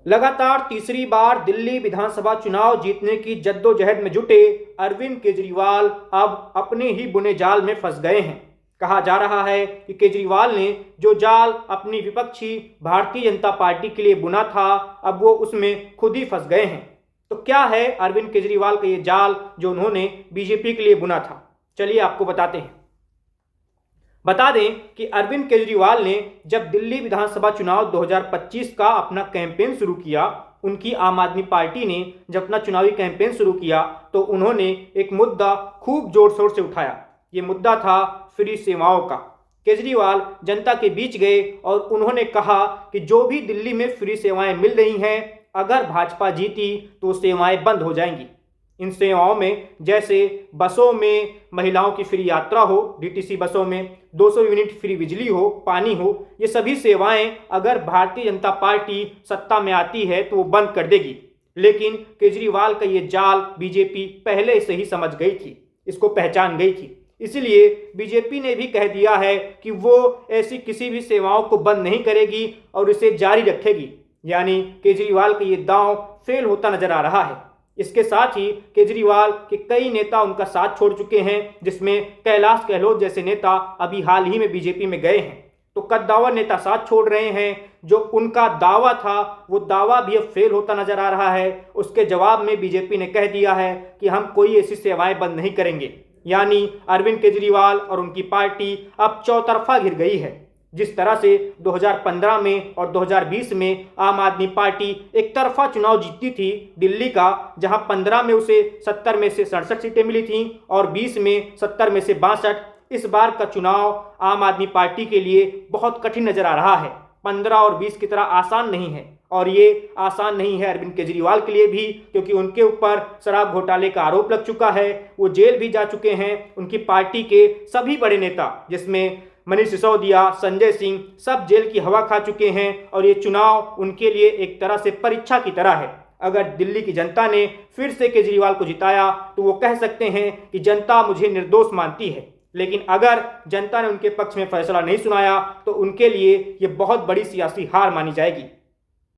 लगातार तीसरी बार दिल्ली विधानसभा चुनाव जीतने की जद्दोजहद में जुटे अरविंद केजरीवाल अब अपने ही बुने जाल में फंस गए हैं। कहा जा रहा है कि केजरीवाल ने जो जाल अपनी विपक्षी भारतीय जनता पार्टी के लिए बुना था, अब वो उसमें खुद ही फंस गए हैं। तो क्या है अरविंद केजरीवाल का ये जाल जो उन्होंने बीजेपी के लिए बुना था? चलिए आपको बताते हैं। बता दें कि अरविंद केजरीवाल ने जब दिल्ली विधानसभा चुनाव 2025 का अपना कैंपेन शुरू किया, उनकी आम आदमी पार्टी ने जब अपना चुनावी कैंपेन शुरू किया तो उन्होंने एक मुद्दा खूब जोर शोर से उठाया। ये मुद्दा था फ्री सेवाओं का। केजरीवाल जनता के बीच गए और उन्होंने कहा कि जो भी दिल्ली में फ्री सेवाएं मिल रही हैं, अगर भाजपा जीती तो सेवाएं बंद हो जाएंगी। इन सेवाओं में जैसे बसों में महिलाओं की फ्री यात्रा हो, डीटीसी बसों में 200 यूनिट फ्री बिजली हो, पानी हो, ये सभी सेवाएं अगर भारतीय जनता पार्टी सत्ता में आती है तो वो बंद कर देगी। लेकिन केजरीवाल का ये जाल बीजेपी पहले से ही समझ गई थी, इसको पहचान गई थी। इसलिए बीजेपी ने भी कह दिया है कि वो ऐसी किसी भी सेवाओं को बंद नहीं करेगी और इसे जारी रखेगी। यानी केजरीवाल का ये दांव फेल होता नजर आ रहा है। इसके साथ ही केजरीवाल के कई नेता उनका साथ छोड़ चुके हैं, जिसमें कैलाश गहलोत जैसे नेता अभी हाल ही में बीजेपी में गए हैं। तो कद्दावर नेता साथ छोड़ रहे हैं। जो उनका दावा था वो दावा भी अब फेल होता नजर आ रहा है। उसके जवाब में बीजेपी ने कह दिया है कि हम कोई ऐसी सेवाएं बंद नहीं करेंगे। यानी अरविंद केजरीवाल और उनकी पार्टी अब चौतरफा घिर गई है। जिस तरह से 2015 में और 2020 में आम आदमी पार्टी एक तरफा चुनाव जीतती थी दिल्ली का, जहां 15 में उसे 70 में से 67 सीटें मिली थीं और 20 में 70 में से 62। इस बार का चुनाव आम आदमी पार्टी के लिए बहुत कठिन नजर आ रहा है। 15 और 20 की तरह आसान नहीं है, और ये आसान नहीं है अरविंद केजरीवाल के लिए भी, क्योंकि उनके ऊपर शराब घोटाले का आरोप लग चुका है। वो जेल भी जा चुके हैं। उनकी पार्टी के सभी बड़े नेता, जिसमें मनीष सिसोदिया, संजय सिंह, सब जेल की हवा खा चुके हैं। और ये चुनाव उनके लिए एक तरह से परीक्षा की तरह है। अगर दिल्ली की जनता ने फिर से केजरीवाल को जिताया तो वो कह सकते हैं कि जनता मुझे निर्दोष मानती है। लेकिन अगर जनता ने उनके पक्ष में फैसला नहीं सुनाया तो उनके लिए ये बहुत बड़ी सियासी हार मानी जाएगी।